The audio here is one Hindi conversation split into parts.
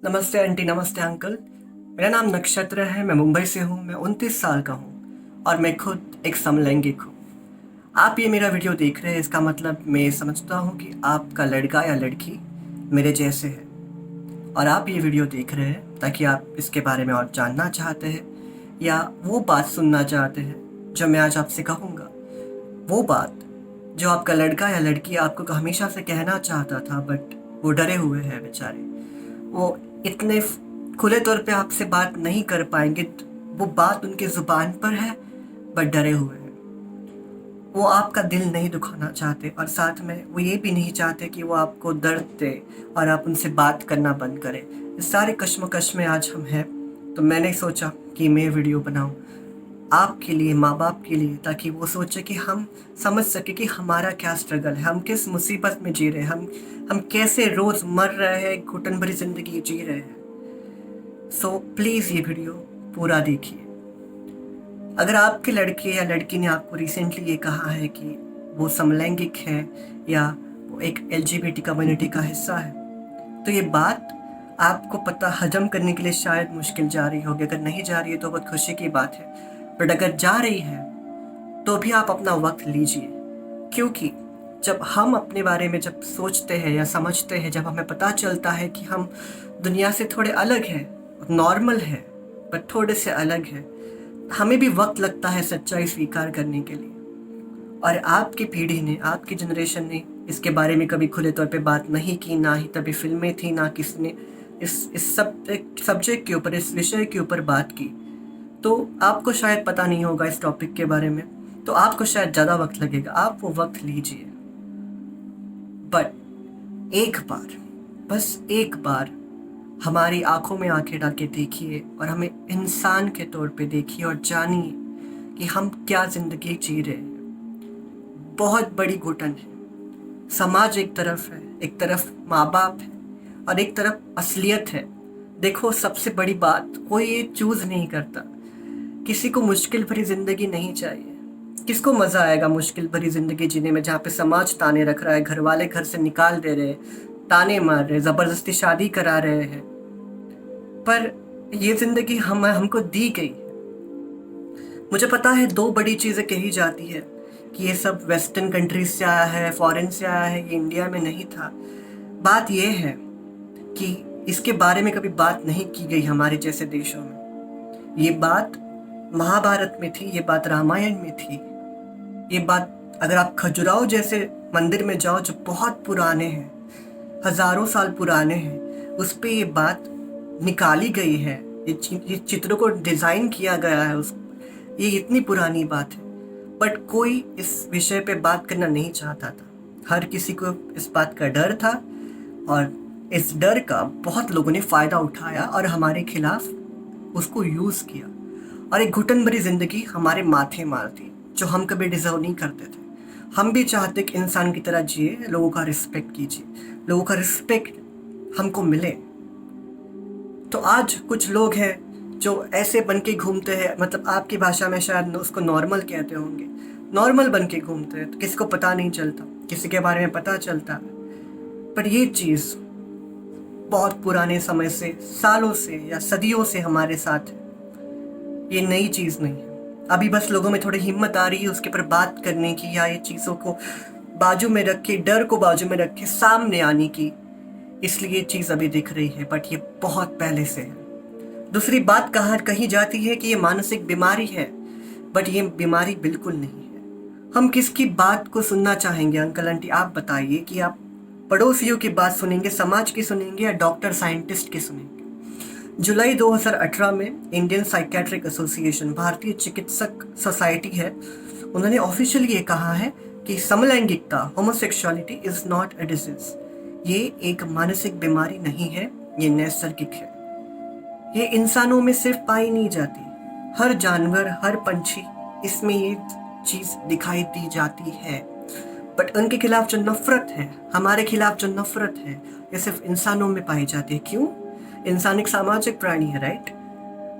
नमस्ते आंटी, नमस्ते अंकल। मेरा नाम नक्षत्र है। मैं मुंबई से हूँ। मैं 29 साल का हूँ और मैं खुद एक समलैंगिक हूँ। आप ये मेरा वीडियो देख रहे हैं, इसका मतलब मैं समझता हूँ कि आपका लड़का या लड़की मेरे जैसे है और आप ये वीडियो देख रहे हैं ताकि आप इसके बारे में और जानना चाहते हैं या वो बात सुनना चाहते हैं जो मैं आज आपसे कहूँगा। वो बात जो आपका लड़का या लड़की आपको हमेशा से कहना चाहता था, बट वो डरे हुए हैं बेचारे। वो इतने खुले तौर पे आपसे बात नहीं कर पाएंगे। वो बात उनकी ज़ुबान पर है, बट डरे हुए हैं। वो आपका दिल नहीं दुखाना चाहते और साथ में वो ये भी नहीं चाहते कि वो आपको दर्द दे और आप उनसे बात करना बंद करें। इस सारे कश्मकश में आज हम हैं, तो मैंने सोचा कि मैं वीडियो बनाऊं आपके लिए, माँ बाप के लिए, ताकि वो सोचे कि हम समझ सके कि हमारा क्या स्ट्रगल है, हम किस मुसीबत में जी रहे हैं, हम कैसे रोज़ मर रहे हैं, घुटन भरी ज़िंदगी जी रहे हैं। सो प्लीज़ ये वीडियो पूरा देखिए। अगर आपके लड़के या लड़की ने आपको रिसेंटली ये कहा है कि वो समलैंगिक है या वो एक LGBT कम्युनिटी का हिस्सा है, तो ये बात आपको पता हजम करने के लिए शायद मुश्किल जा रही होगी। अगर नहीं जा रही है तो बहुत खुशी की बात है, बट अगर जा रही है तो भी आप अपना वक्त लीजिए। क्योंकि जब हम अपने बारे में जब सोचते हैं या समझते हैं, जब हमें पता चलता है कि हम दुनिया से थोड़े अलग हैं, नॉर्मल है बट थोड़े से अलग है, हमें भी वक्त लगता है सच्चाई स्वीकार करने के लिए। और आपकी पीढ़ी ने, आपकी जनरेशन ने इसके बारे में कभी खुले तौर पे बात नहीं की, ना ही तभी फिल्में थी, ना किसी ने इस सब्जेक्ट के ऊपर, इस विषय के ऊपर बात की। तो आपको शायद पता नहीं होगा इस टॉपिक के बारे में, तो आपको शायद ज़्यादा वक्त लगेगा। आप वो वक्त लीजिए, बट एक बार, बस एक बार हमारी आंखों में आंखें डाल के देखिए और हमें इंसान के तौर पे देखिए और जानिए कि हम क्या ज़िंदगी जी रहे हैं। बहुत बड़ी घुटन है। समाज एक तरफ है, एक तरफ माँ बाप है और एक तरफ असलियत है। देखो, सबसे बड़ी बात, कोई ये चूज़ नहीं करता। किसी को मुश्किल भरी ज़िंदगी नहीं चाहिए। किसको मज़ा आएगा मुश्किल भरी ज़िंदगी जीने में, जहाँ पे समाज ताने रख रहा है, घर वाले घर से निकाल दे रहे हैं, ताने मार रहे हैं, ज़बरदस्ती शादी करा रहे हैं। पर ये ज़िंदगी हमको दी गई है। मुझे पता है 2 बड़ी चीज़ें कही जाती है कि ये सब वेस्टर्न कंट्रीज से आया है, फॉरेन से आया है, ये इंडिया में नहीं था। बात ये है कि इसके बारे में कभी बात नहीं की गई हमारे जैसे देशों में। ये बात महाभारत में थी, ये बात रामायण में थी। ये बात अगर आप खजुराहो जैसे मंदिर में जाओ जो बहुत पुराने हैं, हजारों साल पुराने हैं, उस पे ये बात निकाली गई है। ये चित्रों को डिज़ाइन किया गया है ये इतनी पुरानी बात है, बट कोई इस विषय पे बात करना नहीं चाहता था। हर किसी को इस बात का डर था और इस डर का बहुत लोगों ने फ़ायदा उठाया और हमारे खिलाफ उसको यूज़ किया और एक घुटन भरी ज़िंदगी हमारे माथे मार दी जो हम कभी डिज़र्व नहीं करते थे। हम भी चाहते कि इंसान की तरह जिए, लोगों का रिस्पेक्ट कीजिए, लोगों का रिस्पेक्ट हमको मिले। तो आज कुछ लोग हैं जो ऐसे बन के घूमते हैं, मतलब आपकी भाषा में शायद उसको नॉर्मल कहते होंगे, नॉर्मल बन के घूमते हैं। तो किसी को पता नहीं चलता, किसी के बारे में पता चलता है। पर ये चीज़ बहुत पुराने समय से, सालों से या सदियों से हमारे साथ है। ये नई चीज़ नहीं है। अभी बस लोगों में थोड़ी हिम्मत आ रही है उसके ऊपर बात करने की, या ये चीज़ों को बाजू में रख के, डर को बाजू में रख के सामने आने की, इसलिए ये चीज़ अभी दिख रही है, बट ये बहुत पहले से है। दूसरी बात कही जाती है कि ये मानसिक बीमारी है, बट ये बीमारी बिल्कुल नहीं है। हम किसकी बात को सुनना चाहेंगे अंकल आंटी, आप बताइए कि आप पड़ोसियों की बात सुनेंगे, समाज की सुनेंगे, या डॉक्टर साइंटिस्ट की सुनेंगे। जुलाई 2018 में इंडियन साइकेट्रिक एसोसिएशन, भारतीय चिकित्सक सोसाइटी है, उन्होंने ऑफिशियली ये कहा है कि समलैंगिकता, homosexuality is not a disease. ये एक मानसिक बीमारी नहीं है, ये नैसर्गिक है। ये इंसानों में सिर्फ पाई नहीं जाती, हर जानवर, हर पंछी, इसमें ये चीज़ दिखाई दी जाती है। बट उनके खिलाफ जो नफरत है, हमारे खिलाफ जो नफरत है, ये सिर्फ इंसानों में पाई जाती है। क्यों? इंसान एक सामाजिक प्राणी है, राइट?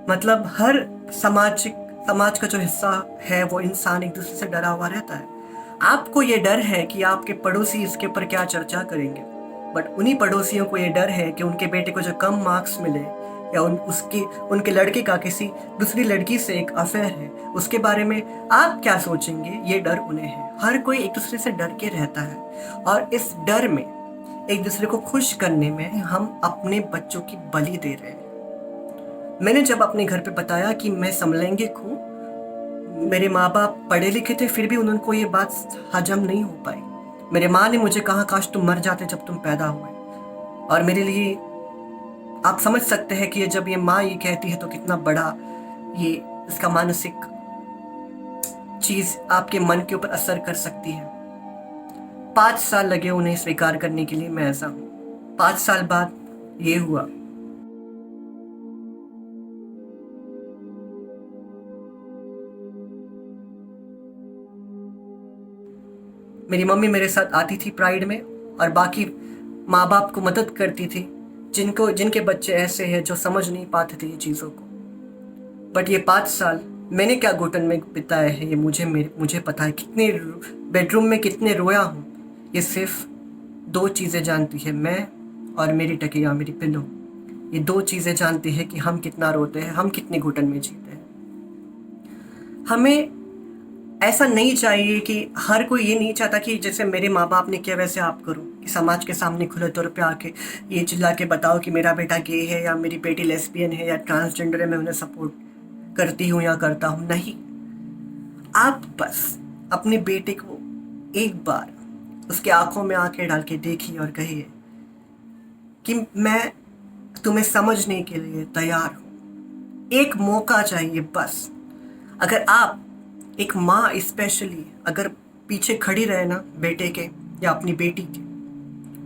मतलब हर समाज का जो हिस्सा है वो इंसान एक दूसरे से डरा हुआ रहता है। आपको ये डर है कि आपके पड़ोसी इसके ऊपर क्या चर्चा करेंगे, बट उन्हीं पड़ोसियों को ये डर है कि उनके बेटे को जो कम मार्क्स मिले या उनके लड़के का किसी दूसरी लड़की से एक अफेयर है, उसके बारे में आप क्या सोचेंगे, ये डर उन्हें है। हर कोई एक दूसरे से डर के रहता है और इस डर में एक दूसरे को खुश करने में हम अपने बच्चों की बलि दे रहे हैं। मैंने जब अपने घर पे बताया कि मैं समलैंगिक हूँ, मेरे माँ बाप पढ़े लिखे थे, फिर भी उनको ये बात हजम नहीं हो पाई। मेरे माँ ने मुझे कहा काश तुम मर जाते जब तुम पैदा हुए। और मेरे लिए आप समझ सकते हैं कि जब ये माँ ये कहती है तो कितना बड़ा ये इसका मानसिक चीज आपके मन के ऊपर असर कर सकती है। 5 साल लगे उन्हें स्वीकार करने के लिए मैं ऐसा हूँ। 5 साल बाद ये हुआ। मेरी मम्मी मेरे साथ आती थी प्राइड में और बाकी माँ बाप को मदद करती थी जिनके बच्चे ऐसे हैं जो समझ नहीं पाते थे ये चीज़ों को। बट ये 5 साल मैंने क्या घुटन में बिताए हैं ये मुझे पता है। कितने बेडरूम में कितने रोया हूँ ये सिर्फ 2 चीज़ें जानती है, मैं और मेरी टकिया, मेरी पिल्लो। ये 2 चीज़ें जानती है कि हम कितना रोते हैं, हम कितने घुटन में जीते हैं। हमें ऐसा नहीं चाहिए कि हर कोई ये नहीं चाहता कि जैसे मेरे माँ बाप ने किया वैसे आप करो, कि समाज के सामने खुले तौर पे आके ये चिल्ला के बताओ कि मेरा बेटा गे है या मेरी बेटी लेस्बियन है या ट्रांसजेंडर है, मैं उन्हें सपोर्ट करती हूँ या करता हूँ। नहीं, आप बस अपने बेटे को एक बार उसके आंखों में आंखें डाल के देखिए और कहिए कि मैं तुम्हें समझने के लिए तैयार हूँ। एक मौका चाहिए बस। अगर आप एक माँ स्पेशली अगर पीछे खड़ी रहे ना बेटे के या अपनी बेटी के,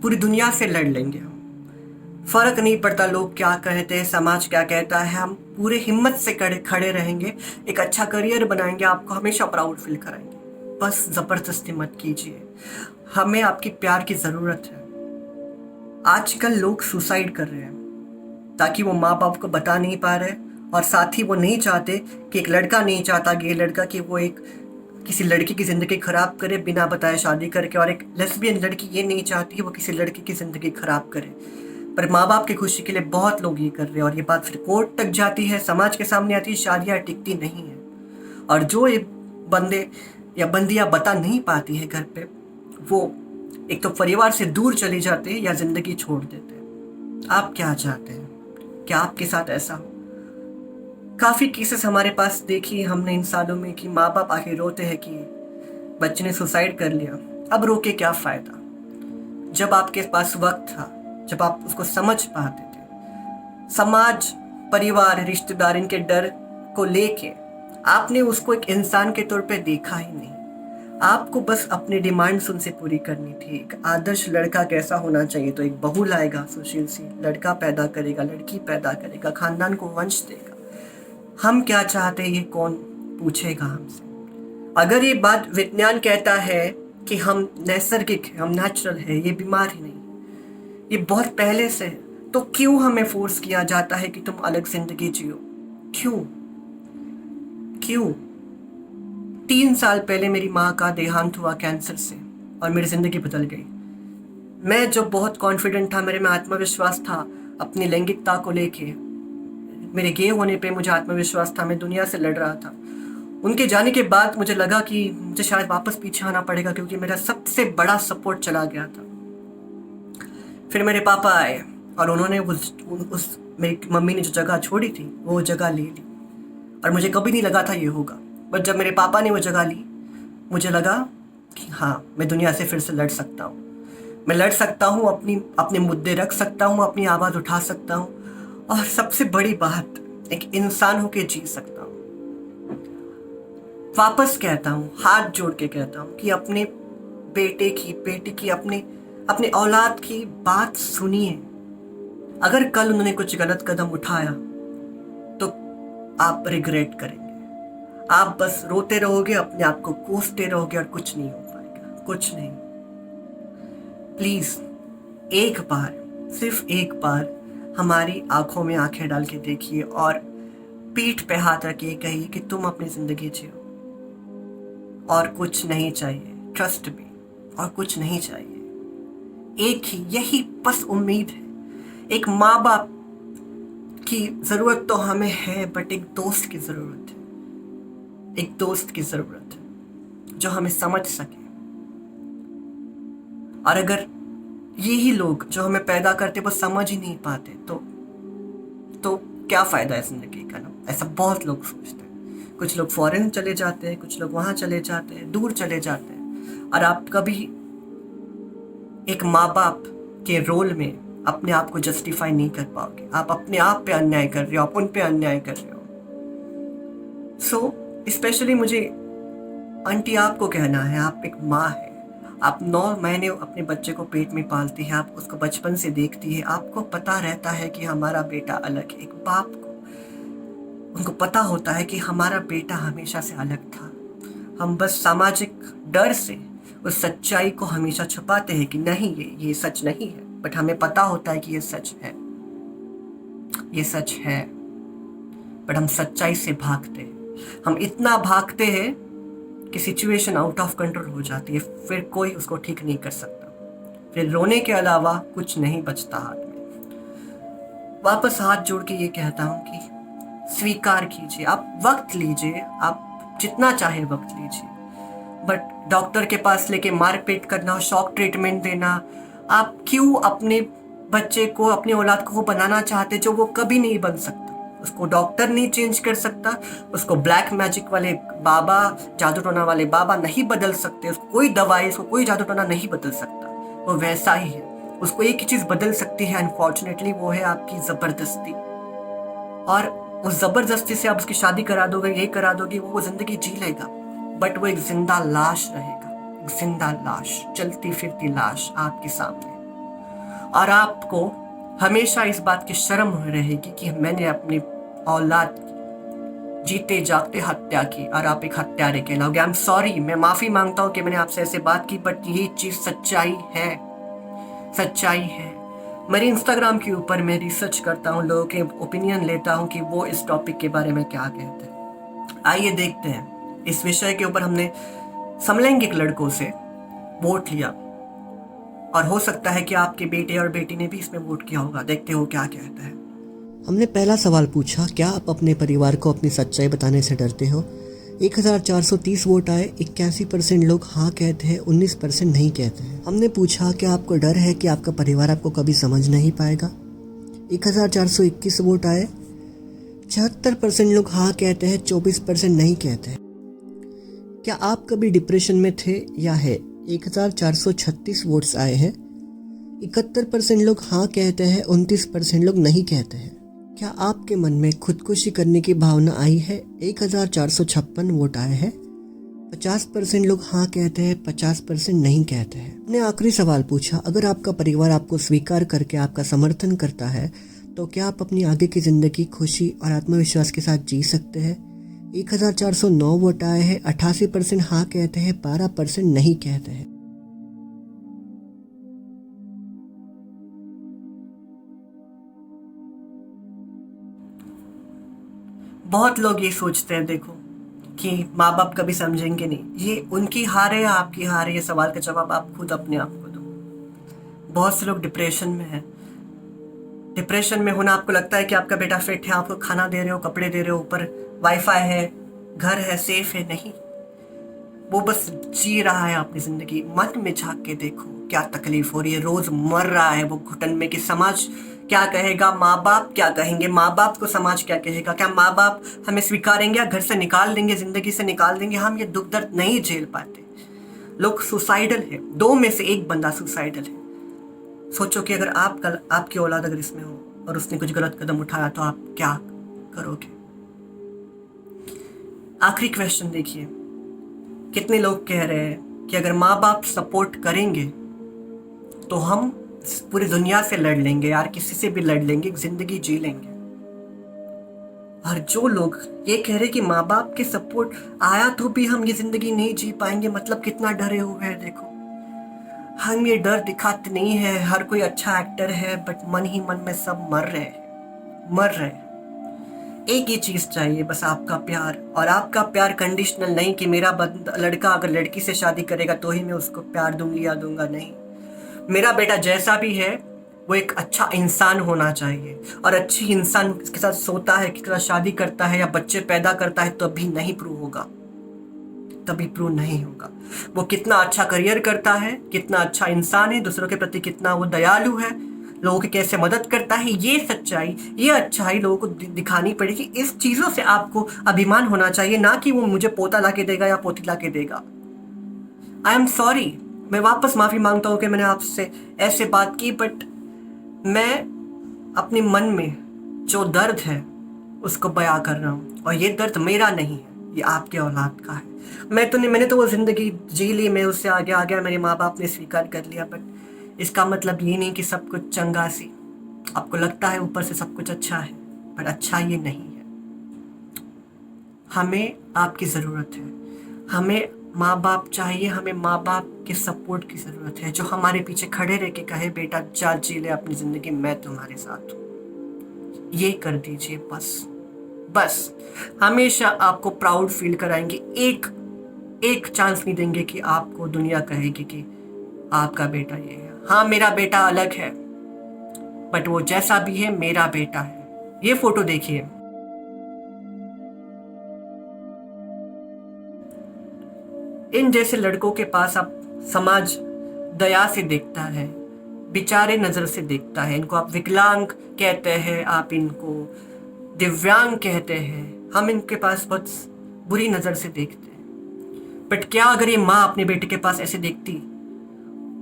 पूरी दुनिया से लड़ लेंगे हम। फर्क नहीं पड़ता लोग क्या कहते हैं, समाज क्या कहता है, हम पूरे हिम्मत से खड़े रहेंगे, एक अच्छा करियर बनाएंगे, आपको हमेशा प्राउड फील कराएंगे। बस ज़बरदस्ती मत कीजिए, हमें आपकी प्यार की ज़रूरत है। आजकल लोग सुसाइड कर रहे हैं ताकि वो माँ बाप को बता नहीं पा रहे, और साथ ही वो नहीं चाहते कि एक लड़का नहीं चाहता गे लड़का कि वो एक किसी लड़की की ज़िंदगी ख़राब करे बिना बताए शादी करके, और एक लेस्बियन लड़की ये नहीं चाहती कि वो किसी लड़की की ज़िंदगी ख़राब करे। पर माँ बाप की खुशी के लिए बहुत लोग ये कर रहे हैं और ये बात फिर कोर्ट तक जाती है, समाज के सामने आती है, शादियाँ टिकती नहीं है। और जो ये बंदे या बंदियाँ बता नहीं पाती है घर पे, वो एक तो परिवार से दूर चले जाते हैं या ज़िंदगी छोड़ देते हैं। आप क्या चाहते हैं? क्या आपके साथ ऐसा हो? काफ़ी केसेस हमारे पास देखी हमने इन सालों में कि माँ बाप आके रोते हैं कि बच्चे ने सुसाइड कर लिया। अब रो के क्या फ़ायदा? जब आपके पास वक्त था, जब आप उसको समझ पाते थे, समाज, परिवार, रिश्तेदार इनके डर को लेके आपने उसको एक इंसान के तौर पे देखा ही नहीं। आपको बस अपनी डिमांड्स उनसे पूरी करनी थी। एक आदर्श लड़का कैसा होना चाहिए, तो एक बहू लाएगा, सुशील सी लड़का पैदा करेगा, लड़की पैदा करेगा, खानदान को वंश देगा। हम क्या चाहते हैं ये कौन पूछेगा हमसे? अगर ये बात विज्ञान कहता है कि हम नैसर्गिक है, हम नेचुरल है, ये बीमारी नहीं, ये बहुत पहले से है, तो क्यों हमें फोर्स किया जाता है कि तुम अलग जिंदगी जियो? क्यों? क्यों? 3 साल पहले मेरी माँ का देहांत हुआ कैंसर से और मेरी ज़िंदगी बदल गई। मैं जो बहुत कॉन्फिडेंट था, मेरे में आत्मविश्वास था अपनी लैंगिकता को लेके, मेरे गे होने पे मुझे आत्मविश्वास था, मैं दुनिया से लड़ रहा था। उनके जाने के बाद मुझे लगा कि मुझे शायद वापस पीछे आना पड़ेगा क्योंकि मेरा सबसे बड़ा सपोर्ट चला गया था। फिर मेरे पापा आए और उन्होंने उस मेरी मम्मी ने जो जगह छोड़ी थी वो जगह ले ली, और मुझे कभी नहीं लगा था ये होगा। बट जब मेरे पापा ने वो जगह ली, मुझे लगा कि हाँ, मैं दुनिया से फिर से लड़ सकता हूँ, मैं लड़ सकता हूँ, अपने मुद्दे रख सकता हूँ, अपनी आवाज़ उठा सकता हूँ, और सबसे बड़ी बात, एक इंसान होके जी सकता हूँ। वापस कहता हूँ, हाथ जोड़ के कहता हूँ कि अपने बेटे की, बेटी की, अपने औलाद की बात सुनिए। अगर कल उन्होंने कुछ गलत कदम उठाया तो आप रिग्रेट करेंगे। आप बस रोते रहोगे, अपने आप को कोसते रहोगे और कुछ नहीं हो पाएगा, कुछ नहीं। प्लीज़ एक बार, सिर्फ एक बार हमारी आंखों में आंखें डाल के देखिए और पीठ पे हाथ रखिए, कहिए कि तुम अपनी ज़िंदगी जियो और कुछ नहीं चाहिए। ट्रस्ट मी, और कुछ नहीं चाहिए। एक ही यही बस उम्मीद है। एक माँ बाप की ज़रूरत तो हमें है, बट एक दोस्त की ज़रूरत है। एक दोस्त की ज़रूरत है जो हमें समझ सके। और अगर यही लोग जो हमें पैदा करते वो समझ ही नहीं पाते तो क्या फ़ायदा है ज़िंदगी का ना। ऐसा बहुत लोग सोचते हैं। कुछ लोग फॉरेन चले जाते हैं, कुछ लोग वहाँ चले जाते हैं, दूर चले जाते हैं। और आप कभी एक माँ बाप के रोल में अपने आप को जस्टिफाई नहीं कर पाओगे। आप अपने आप पे अन्याय कर रहे हो, आप उन पे अन्याय कर रहे हो। स्पेशली मुझे आंटी आपको कहना है, आप एक माँ है। आप 9 महीने अपने बच्चे को पेट में पालती है, आप उसको बचपन से देखती है। आपको पता रहता है कि हमारा बेटा अलग है। एक बाप को उनको पता होता है कि हमारा बेटा हमेशा से अलग था। हम बस सामाजिक डर से उस सच्चाई को हमेशा छुपाते हैं कि नहीं, ये सच नहीं है। बट हमें पता होता है कि ये सच है, ये सच है। बट हम सच्चाई से भागते हैं। हम इतना भागते हैं कि सिचुएशन आउट ऑफ कंट्रोल हो जाती है। फिर कोई उसको ठीक नहीं कर सकता। फिर रोने के अलावा कुछ नहीं बचता हाथ में। वापस हाथ जोड़ के ये कहता हूँ कि स्वीकार कीजिए, आप वक्त लीजिए, आप जितना चाहे वक्त लीजिए। बट डॉक्टर के पास लेके मारपीट करना, शॉक ट्रीटमेंट देना, आप क्यों अपने बच्चे को, अपनी औलाद को वो बनाना चाहते जो वो कभी नहीं बन सकता। उसको डॉक्टर नहीं चेंज कर सकता, उसको ब्लैक मैजिक वाले बाबा, जादू टोना वाले बाबा नहीं बदल सकते, उसको कोई दवाई, उसको कोई जादू टोना नहीं बदल सकता। वो वैसा ही है। उसको एक ही चीज़ बदल सकती है अनफॉर्चुनेटली, वो है आपकी ज़बरदस्ती। और उस ज़बरदस्ती से आप उसकी शादी करा दोगे, ये करा दोगे, वो ज़िंदगी जी लेगा, बट वो एक जिंदा लाश रहेगा। एक जिंदा लाश, चलती फिरती लाश आपके सामने। और आपको हमेशा इस बात की शर्म रहेगी कि मैंने अपनी औलाद की जीते जागते हत्या की, और आप एक हत्यारे कहलाओगे। आई एम सॉरी, मैं माफ़ी मांगता हूँ कि मैंने आपसे ऐसे बात की, बट ये चीज़ सच्चाई है, सच्चाई है। मेरे इंस्टाग्राम के ऊपर मैं रिसर्च करता हूँ, लोगों के ओपिनियन लेता हूँ कि वो इस टॉपिक के बारे में क्या कहते हैं। आइए देखते हैं। इस विषय के ऊपर हमने समलैंगिक लड़कों से वोट लिया, और हो सकता है कि आपके बेटे और बेटी ने भी इसमें वोट किया होगा। देखते हो क्या कहता है। हमने पहला सवाल पूछा, क्या आप अपने परिवार को अपनी सच्चाई बताने से डरते हो? 1430 वोट आए। 81% लोग हाँ कहते हैं, 19% नहीं कहते हैं। हमने पूछा, क्या आपको डर है कि आपका परिवार आपको कभी समझ नहीं पाएगा? 1421 वोट आए। 76% लोग हाँ कहते हैं, 24% नहीं कहते हैं। क्या आप कभी डिप्रेशन में थे या है? 1436 वोट्स आए हैं। 71% लोग हाँ कहते हैं, 29% लोग नहीं कहते हैं। क्या आपके मन में खुदकुशी करने की भावना आई है? 1456 वोट आए हैं। 50% लोग हाँ कहते हैं, 50% नहीं कहते हैं। हमने आखिरी सवाल पूछा, अगर आपका परिवार आपको स्वीकार करके आपका समर्थन करता है तो क्या आप अपनी आगे की ज़िंदगी खुशी और आत्मविश्वास के साथ जी सकते हैं? 1409 वोट आए हैं। 88% हाँ कहते हैं, 12% नहीं कहते हैं। बहुत लोग ये सोचते हैं, देखो, कि माँ बाप कभी समझेंगे नहीं। ये उनकी हार है या आपकी हार है, ये सवाल का जवाब आप खुद अपने आप को दो। बहुत से लोग डिप्रेशन में हैं। डिप्रेशन में होना, आपको लगता है कि आपका बेटा फिट है, आपको खाना दे रहे हो, कपड़े दे रहे हो, ऊपर वाईफाई है, घर है, सेफ है। नहीं, वो बस जी रहा है अपनी जिंदगी। मन में झांक के देखो क्या तकलीफ हो रही है। रोज मर रहा है वो घुटन में कि समाज क्या कहेगा, माँ बाप क्या कहेंगे, माँ बाप को समाज क्या कहेगा, क्या माँ बाप हमें स्वीकारेंगे या घर से निकाल देंगे, जिंदगी से निकाल देंगे। हम ये दुख दर्द नहीं झेल पाते। लोग सुसाइडल है, 2 में से 1 बंदा सुसाइडल है। सोचो कि अगर आप कल, आपकी औलाद अगर इसमें हो और उसने कुछ गलत कदम उठाया तो आप क्या करोगे। आखिरी क्वेश्चन देखिए, कितने लोग कह रहे हैं कि अगर माँ बाप सपोर्ट करेंगे तो हम पूरी दुनिया से लड़ लेंगे यार, किसी से भी लड़ लेंगे, जिंदगी जी लेंगे। और जो लोग ये कह रहे कि माँ बाप के सपोर्ट आया तो भी हम ये जिंदगी नहीं जी पाएंगे, मतलब कितना डरे हुए हैं। देखो, हम ये डर दिखाते नहीं है। हर कोई अच्छा एक्टर है, बट मन ही मन में सब मर रहे हैं, मर रहे हैं। एक ही चीज चाहिए बस, आपका प्यार। और आपका प्यार कंडीशनल नहीं कि मेरा लड़का अगर लड़की से शादी करेगा तो ही मैं उसको प्यार दूंगी या दूंगा, नहीं। मेरा बेटा जैसा भी है वो एक अच्छा इंसान होना चाहिए, और अच्छी इंसान के साथ सोता है, किसके साथ शादी करता है या बच्चे पैदा करता है, तभी नहीं प्रूव होगा, तभी प्रूव नहीं होगा। वो कितना अच्छा करियर करता है, कितना अच्छा इंसान है, दूसरों के प्रति कितना वो दयालु है, लोगों की कैसे मदद करता है, ये सच्चाई, ये अच्छाई लोगों को दिखानी पड़ेगी। इस चीज़ों से आपको अभिमान होना चाहिए, ना कि वो मुझे पोता ला के देगा या पोती ला के देगा। आई एम सॉरी, मैं वापस माफ़ी मांगता हूँ कि मैंने आपसे ऐसे बात की, बट मैं अपने मन में जो दर्द है उसको बयां कर रहा हूँ, और ये दर्द मेरा नहीं है, ये आपके औलाद का है। मैंने तो वो ज़िंदगी जी ली, मैं उससे आगे आ गया, मेरे माँ बाप ने स्वीकार कर लिया, बट इसका मतलब ये नहीं कि सब कुछ चंगा सी। आपको लगता है ऊपर से सब कुछ अच्छा है, पर अच्छा ये नहीं है। हमें आपकी ज़रूरत है, हमें माँ बाप चाहिए, हमें माँ बाप के सपोर्ट की ज़रूरत है, जो हमारे पीछे खड़े रह के कहे बेटा जा जी ले अपनी ज़िंदगी, मैं तुम्हारे साथ हूँ। ये कर दीजिए बस हमेशा आपको प्राउड फील कराएंगे। एक चांस नहीं देंगे कि आपको दुनिया कहेगी कि आपका बेटा ये है। हाँ, मेरा बेटा अलग है, बट वो जैसा भी है मेरा बेटा है। ये फोटो देखिए, इन जैसे लड़कों के पास अब समाज दया से देखता है, बेचारे नज़र से देखता है। इनको आप विकलांग कहते हैं, आप इनको दिव्यांग कहते हैं, हम इनके पास बहुत बुरी नज़र से देखते हैं। बट क्या अगर ये माँ अपने बेटे के पास ऐसे देखती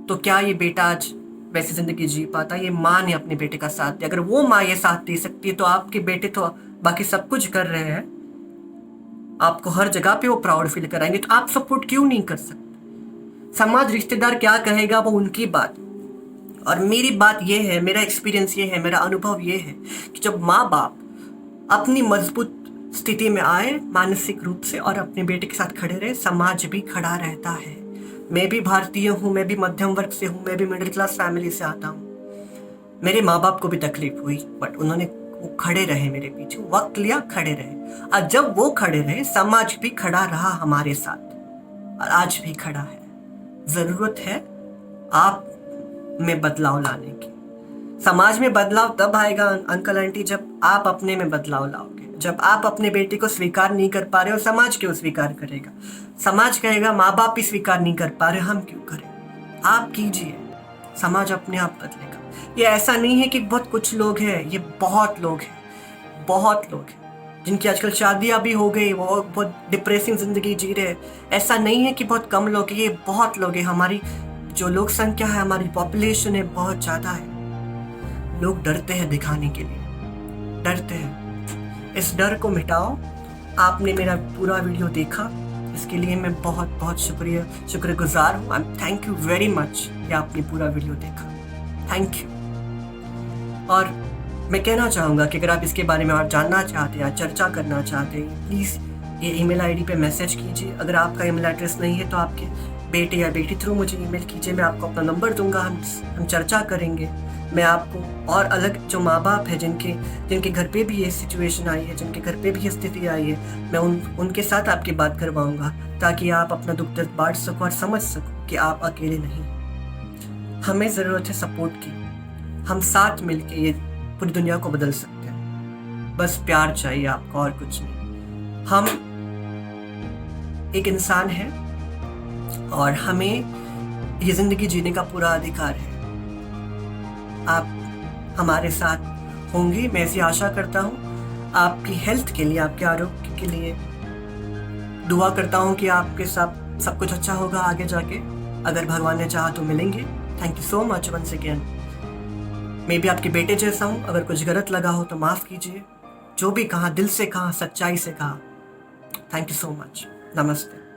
तो क्या ये बेटा आज वैसी ज़िंदगी जी पाता? ये माँ ने अपने बेटे का साथ दिया। अगर वो माँ ये साथ दे सकती है तो आपके बेटे तो बाकी सब कुछ कर रहे हैं, आपको हर जगह पे वो प्राउड फील कराएंगे, तो आप सपोर्ट क्यों नहीं कर सकते? समाज रिश्तेदार क्या कहेगा वो उनकी बात, और मेरी बात ये है, मेरा एक्सपीरियंस ये है, मेरा अनुभव ये है कि जब माँ बाप अपनी मजबूत स्थिति में आए मानसिक रूप से और अपने बेटे के साथ खड़े रहे, समाज भी खड़ा रहता है। मैं भी भारतीय हूँ, मैं भी मध्यम वर्ग से हूँ, मैं भी मिडिल क्लास फैमिली से आता हूँ। मेरे माँ बाप को भी तकलीफ हुई, बट उन्होंने वो खड़े रहे मेरे पीछे, वक्त लिया, खड़े रहे, और जब वो खड़े रहे समाज भी खड़ा रहा हमारे साथ, और आज भी खड़ा है। ज़रूरत है आप में बदलाव लाने की। समाज में बदलाव तब आएगा अंकल आंटी जब आप अपने में बदलाव लाओगे। जब आप अपने बेटे को स्वीकार नहीं कर पा रहे हो, समाज क्यों स्वीकार करेगा? समाज कहेगा माँ बाप भी स्वीकार नहीं कर पा रहे, हम क्यों करें? आप कीजिए, समाज अपने आप बदलेगा। ये ऐसा नहीं है कि बहुत कुछ लोग हैं, ये बहुत लोग हैं जिनकी आजकल शादियाँ भी हो गई, वो बहुत डिप्रेसिंग ज़िंदगी जी रहे हैं। ऐसा नहीं है कि बहुत कम लोग हैं, ये बहुत लोग हैं। हमारी जो लोक संख्या है, हमारी पॉपुलेशन है, बहुत ज़्यादा है। लोग डरते हैं दिखाने के लिए, डरते हैं। इस डर को मिटाओ। आपने मेरा पूरा वीडियो देखा, इसके लिए मैं बहुत बहुत शुक्रगुजार हूँ। थैंक यू वेरी मच कि आपने पूरा वीडियो देखा, थैंक यू। और मैं कहना चाहूँगा कि अगर आप इसके बारे में और जानना चाहते हैं या चर्चा करना चाहते हैं, प्लीज़ ये ईमेल आईडी पे मैसेज कीजिए। अगर आपका ईमेल एड्रेस नहीं है तो आपके बेटे या बेटी थ्रू मुझे ईमेल कीजिए, मैं आपको अपना नंबर दूंगा, हम चर्चा करेंगे। मैं आपको और अलग जो माँ बाप है जिनके घर पे भी ये सिचुएशन आई है, जिनके घर पे भी ये स्थिति आई है, मैं उनके साथ आपकी बात करवाऊँगा, ताकि आप अपना दुख दर्द बांट सको और समझ सको कि आप अकेले नहीं। हमें ज़रूरत है सपोर्ट की, हम साथ मिलके ये पूरी दुनिया को बदल सकते हैं। बस प्यार चाहिए आपको, और कुछ नहीं। हम एक इंसान हैं और हमें ये ज़िंदगी जीने का पूरा अधिकार है। आप हमारे साथ होंगे, मैं ऐसी आशा करता हूँ। आपकी हेल्थ के लिए, आपके आरोग्य के लिए दुआ करता हूँ कि आपके साथ सब कुछ अच्छा होगा आगे जाके। अगर भगवान ने चाहा तो मिलेंगे। Thank you so much once again. मैं भी आपके बेटे जैसा हूँ, अगर कुछ गलत लगा हो तो माफ़ कीजिए। जो भी कहा, दिल से कहा, सच्चाई से कहा। Thank you so much. नमस्ते।